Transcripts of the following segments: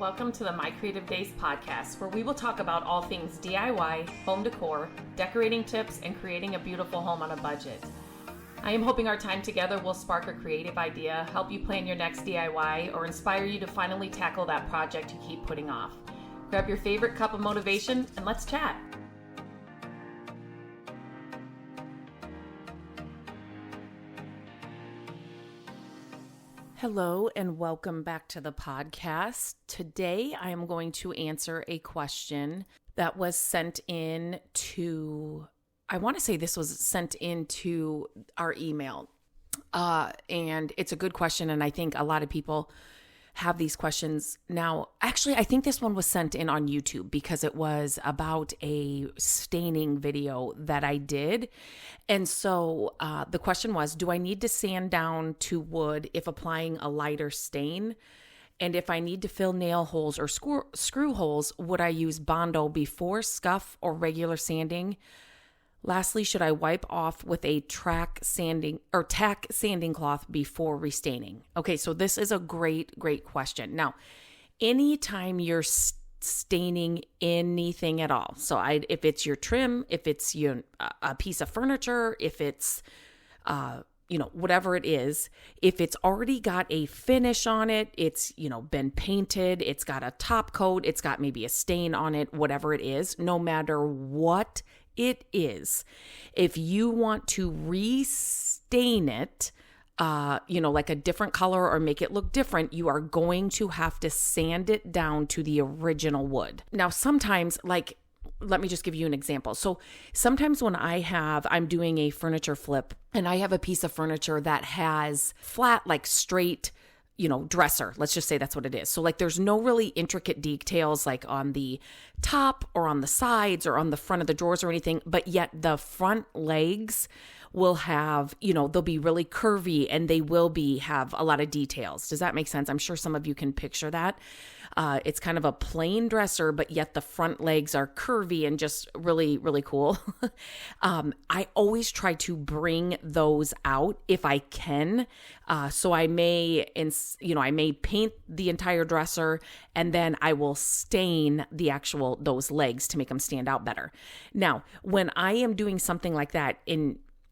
Welcome to the My Creative Days podcast, where we will talk about all things DIY, home decor, decorating tips, and creating a beautiful home on a budget. I am hoping our time together will spark a creative idea, help you plan your next DIY, or inspire you to finally tackle that project you keep putting off. Grab your favorite cup of motivation and let's chat. Hello and welcome back to the podcast. Today I am going to answer a question that was sent in to, I want to say this was sent into our email. And it's a good question, and I think a lot of people have these questions now. Actually, I think this one was sent in on YouTube because it was about a staining video that I did. And so the question was, do I need to sand down to wood if applying a lighter stain? And if I need to fill nail holes or screw holes, would I use Bondo before scuff or regular sanding? Lastly, should I wipe off with a tack sanding cloth before restaining? Okay, so this is a great question. Now, anytime you're staining anything at all, so if it's your trim, if it's a piece of furniture, if it's whatever it is, if it's already got a finish on it, it's been painted, it's got a top coat, it's got maybe a stain on it, whatever it is, no matter what it is, if you want to restain it, like a different color or make it look different, you are going to have to sand it down to the original wood. Now, sometimes, let me just give you an example. So sometimes when I'm doing a furniture flip and I have a piece of furniture that has flat, straight, dresser. Let's just say that's what it is. So there's no really intricate details on the top or on the sides or on the front of the drawers or anything, but yet the front legs will have, they'll be really curvy and they will have a lot of details. Does that make sense? I'm sure some of you can picture that. It's kind of a plain dresser, but yet the front legs are curvy and just really, really cool. I always try to bring those out if I can. So I may paint the entire dresser and then I will stain those legs to make them stand out better. Now, when I am doing something like that,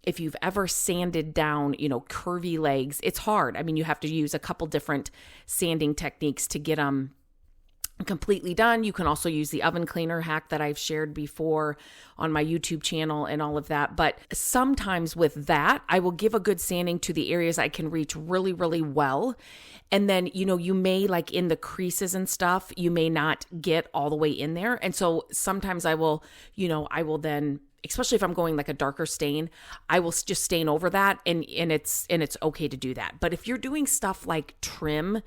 if you've ever sanded down, curvy legs, it's hard. I mean, you have to use a couple different sanding techniques to get them completely done. You can also use the oven cleaner hack that I've shared before on my YouTube channel and all of that. But sometimes with that, I will give a good sanding to the areas I can reach really, really well. And then, you may in the creases and stuff, you may not get all the way in there. And so sometimes I will then, especially if I'm going a darker stain, I will just stain over that and it's okay to do that. But if you're doing stuff like trim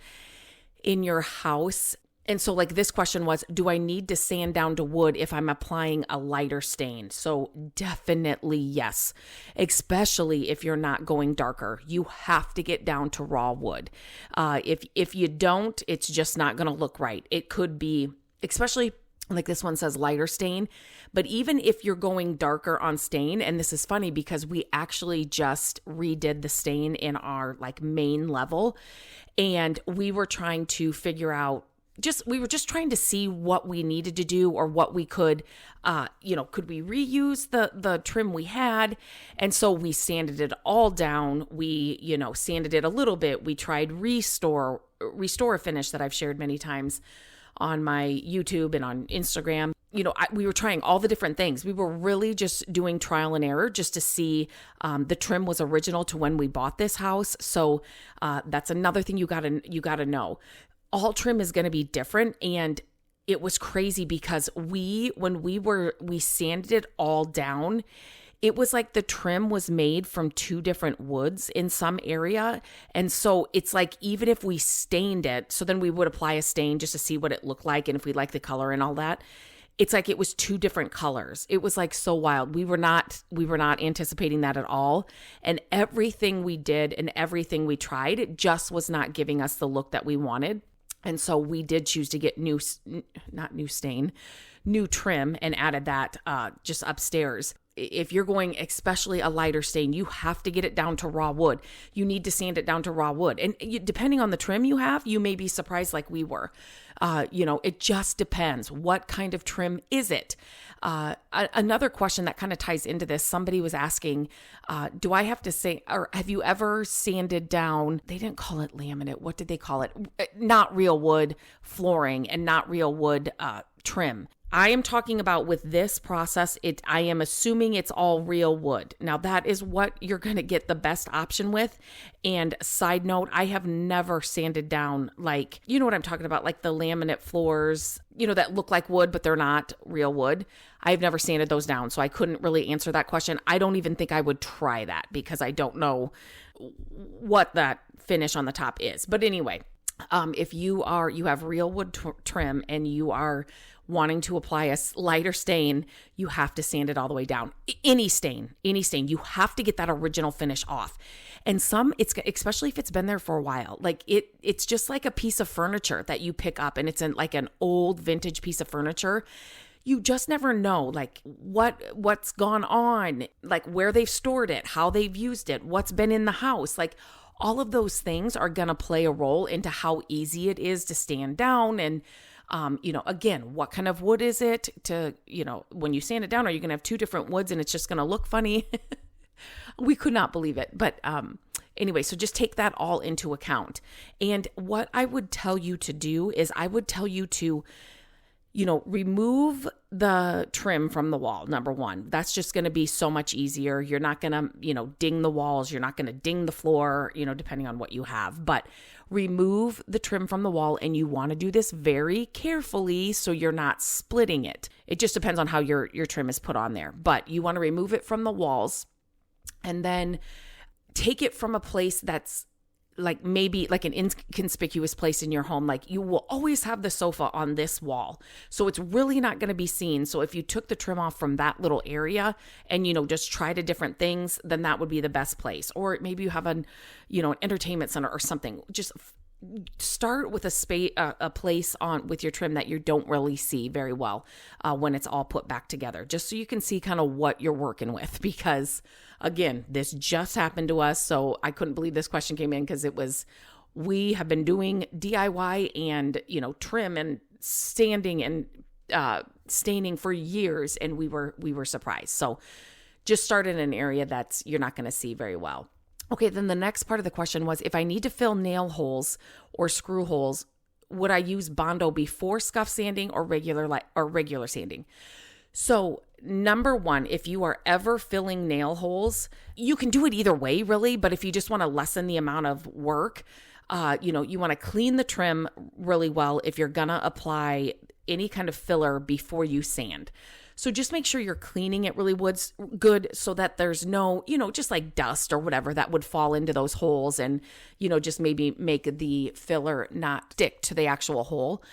in your house, and so this question was, do I need to sand down to wood if I'm applying a lighter stain? So definitely yes, especially if you're not going darker. You have to get down to raw wood. If you don't, it's just not going to look right. It could be, especially this one says lighter stain, but even if you're going darker on stain, and this is funny because we actually just redid the stain in our main level, and we were trying to figure out, we were just trying to see what we needed to do or what we could, could we reuse the trim we had? And so we sanded it all down. We, sanded it a little bit. We tried restore a finish that I've shared many times on my YouTube and on Instagram. We were trying all the different things. We were really just doing trial and error just to see. The trim was original to when we bought this house. So that's another thing you gotta know. All trim is going to be different. And it was crazy because when we sanded it all down, it was the trim was made from two different woods in some area. And so it's even if we stained it, so then we would apply a stain just to see what it looked like and if we like the color and all that. It's it was two different colors. It was so wild. We were not anticipating that at all. And everything we did and everything we tried, it just was not giving us the look that we wanted. And so we did choose to get new trim and added that just upstairs. if you're going, especially a lighter stain, you have to get it down to raw wood. You need to sand it down to raw wood. And depending on the trim you have, you may be surprised like we were. It just depends. What kind of trim is it? Another question that kind of ties into this, somebody was asking, do I have to say, or have you ever sanded down, they didn't call it laminate, what did they call it? Not real wood flooring and not real wood trim. I am talking about with this process, I am assuming it's all real wood. Now that is what you're going to get the best option with. And side note, I have never sanded down like, you know what I'm talking about, like the laminate floors, that look like wood, but they're not real wood. I've never sanded those down, so I couldn't really answer that question. I don't even think I would try that because I don't know what that finish on the top is. But anyway, if you have real wood trim and you are wanting to apply a lighter stain, you have to sand it all the way down. Any stain, you have to get that original finish off. And especially if it's been there for a while, like it's just like a piece of furniture that you pick up and it's like an old vintage piece of furniture. You just never know, like what's gone on, like where they've stored it, how they've used it, what's been in the house. Like all of those things are going to play a role into how easy it is to stand down. And again, what kind of wood is it to, when you sand it down, are you going to have two different woods and it's just going to look funny? We could not believe it. But anyway, so just take that all into account. And what I would tell you to do is I would tell you to, remove the trim from the wall. Number one, that's just going to be so much easier. You're not going to, ding the walls. You're not going to ding the floor, depending on what you have, but remove the trim from the wall. And you want to do this very carefully so you're not splitting it. It just depends on how your trim is put on there, but you want to remove it from the walls and then take it from a place that's like maybe like an inconspicuous place in your home. Like you will always have the sofa on this wall, so it's really not going to be seen. So if you took the trim off from that little area and just tried a different things, then that would be the best place. Or maybe you have an entertainment center or something. Just start with a place on with your trim that you don't really see very well when it's all put back together, just so you can see kind of what you're working with. Because again, this just happened to us, so I couldn't believe this question came in because we have been doing DIY and trim and sanding and staining for years, and we were surprised. So just start in an area that's you're not going to see very well. Okay, then the next part of the question was, if I need to fill nail holes or screw holes, would I use Bondo before scuff sanding or regular sanding? So number one, if you are ever filling nail holes, you can do it either way, really. But if you just want to lessen the amount of work, you want to clean the trim really well if you're going to apply any kind of filler before you sand. So just make sure you're cleaning it really good so that there's no, just like dust or whatever that would fall into those holes and, just maybe make the filler not stick to the actual hole.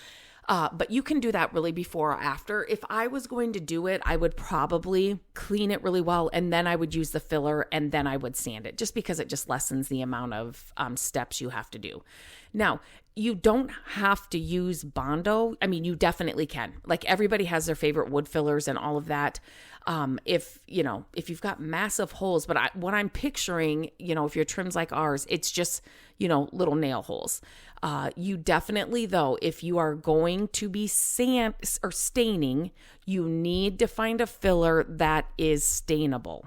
But you can do that really before or after. If I was going to do it, I would probably clean it really well, and then I would use the filler, and then I would sand it, just because it just lessens the amount of steps you have to do. Now, you don't have to use Bondo. I mean, you definitely can. Like everybody has their favorite wood fillers and all of that. If you've got massive holes, but what I'm picturing, if your trim's like ours, it's just, little nail holes. You definitely, though, if you are going to be staining, you need to find a filler that is stainable,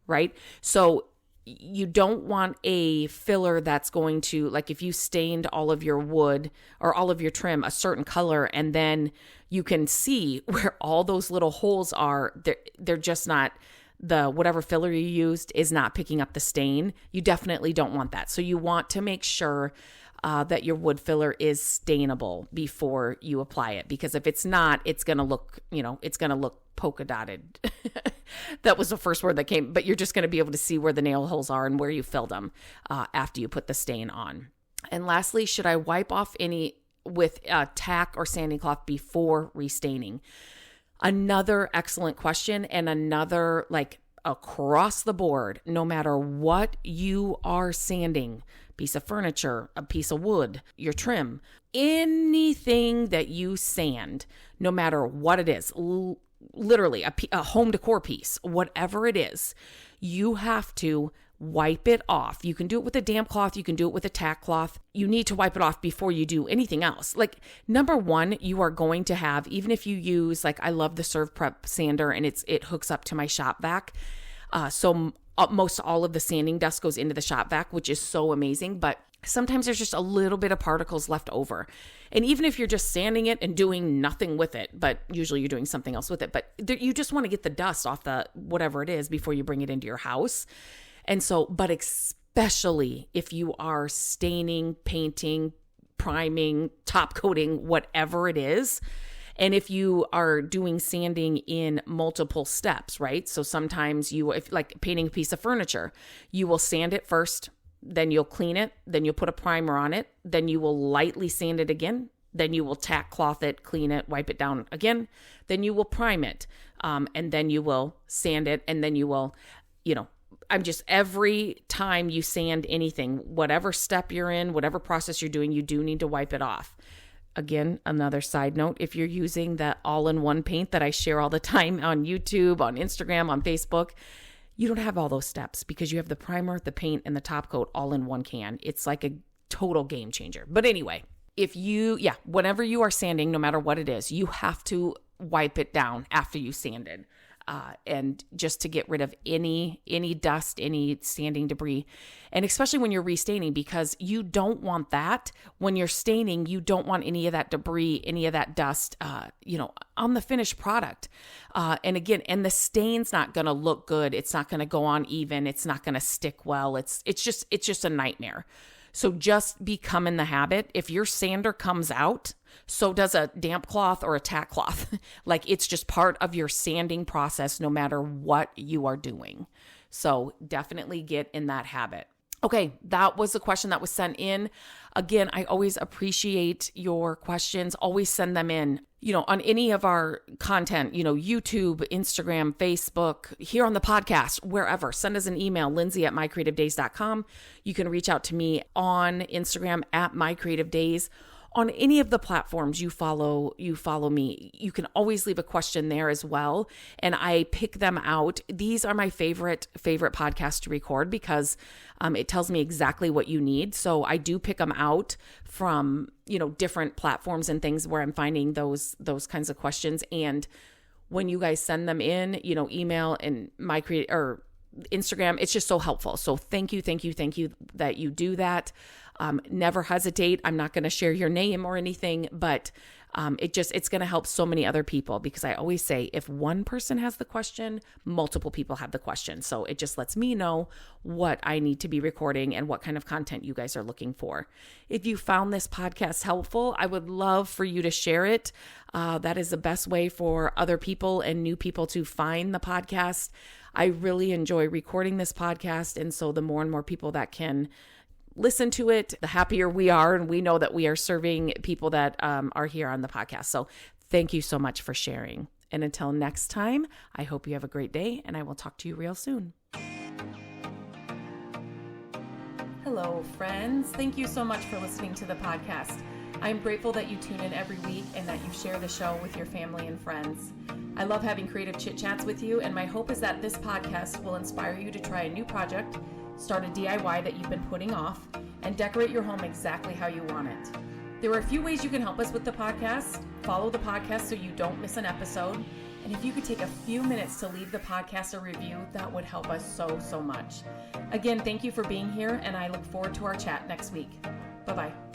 right? So you don't want a filler that's going to, like if you stained all of your wood or all of your trim a certain color and then you can see where all those little holes are, they're just not, whatever filler you used is not picking up the stain. You definitely don't want that. So you want to make sure that your wood filler is stainable before you apply it, because if it's not, it's going to look, polka dotted. That was the first word that came, but you're just going to be able to see where the nail holes are and where you filled them after you put the stain on. And lastly, should I wipe off any with tack or sanding cloth before restaining? Another excellent question, and another like across the board, no matter what you are sanding, piece of furniture, a piece of wood, your trim, anything that you sand, no matter what it is, literally a home decor piece, whatever it is, you have to wipe it off. You can do it with a damp cloth. You can do it with a tack cloth. You need to wipe it off before you do anything else. Like, number one, you are going to have, even if you use, like, I love the Serve Prep sander, and it hooks up to my shop vac. So most all of the sanding dust goes into the shop vac, which is so amazing. But sometimes there's just a little bit of particles left over. And even if you're just sanding it and doing nothing with it, but usually you're doing something else with it, but you just want to get the dust off the whatever it is before you bring it into your house. And so, but especially if you are staining, painting, priming, top coating, whatever it is, and if you are doing sanding in multiple steps, right? So sometimes if like painting a piece of furniture, you will sand it first, then you'll clean it, then you'll put a primer on it, then you will lightly sand it again, then you will tack cloth it, clean it, wipe it down again, then you will prime it, and then you will sand it, and then you will, every time you sand anything, whatever step you're in, whatever process you're doing, you do need to wipe it off. Again, another side note, if you're using that all-in-one paint that I share all the time on YouTube, on Instagram, on Facebook, you don't have all those steps because you have the primer, the paint, and the top coat all in one can. It's like a total game changer. But anyway, whenever you are sanding, no matter what it is, you have to wipe it down after you sanded. And just to get rid of any dust, any sanding debris. And especially when you're restaining, because you don't want that. When you're staining, you don't want any of that debris, any of that dust, on the finished product. And the stain's not going to look good. It's not going to go on even. It's not going to stick well. It's just a nightmare. So just become in the habit. If your sander comes out, so does a damp cloth or a tack cloth. Like, it's just part of your sanding process no matter what you are doing. So definitely get in that habit. Okay, that was the question that was sent in. Again, I always appreciate your questions. Always send them in. On any of our content, YouTube, Instagram, Facebook, here on the podcast, wherever. Send us an email, lindsay@mycreativedays.com. You can reach out to me on Instagram @mycreativedays. On any of the platforms you follow me. You can always leave a question there as well, and I pick them out. These are my favorite podcasts to record because it tells me exactly what you need. So I do pick them out from different platforms and things where I'm finding those kinds of questions. And when you guys send them in, email and or Instagram, it's just so helpful. So thank you that you do that. Never hesitate. I'm not going to share your name or anything, but it's going to help so many other people, because I always say if one person has the question, multiple people have the question. So it just lets me know what I need to be recording and what kind of content you guys are looking for. If you found this podcast helpful, I would love for you to share it. That is the best way for other people and new people to find the podcast. I really enjoy recording this podcast. And so the more and more people that can listen to it, the happier we are. And we know that we are serving people that are here on the podcast. So thank you so much for sharing. And until next time, I hope you have a great day, and I will talk to you real soon. Hello, friends. Thank you so much for listening to the podcast. I'm grateful that you tune in every week and that you share the show with your family and friends. I love having creative chit chats with you, and my hope is that this podcast will inspire you to try a new project, start a DIY that you've been putting off, and decorate your home exactly how you want it. There are a few ways you can help us with the podcast. Follow the podcast so you don't miss an episode. And if you could take a few minutes to leave the podcast a review, that would help us so much. Again, thank you for being here, and I look forward to our chat next week. Bye-bye.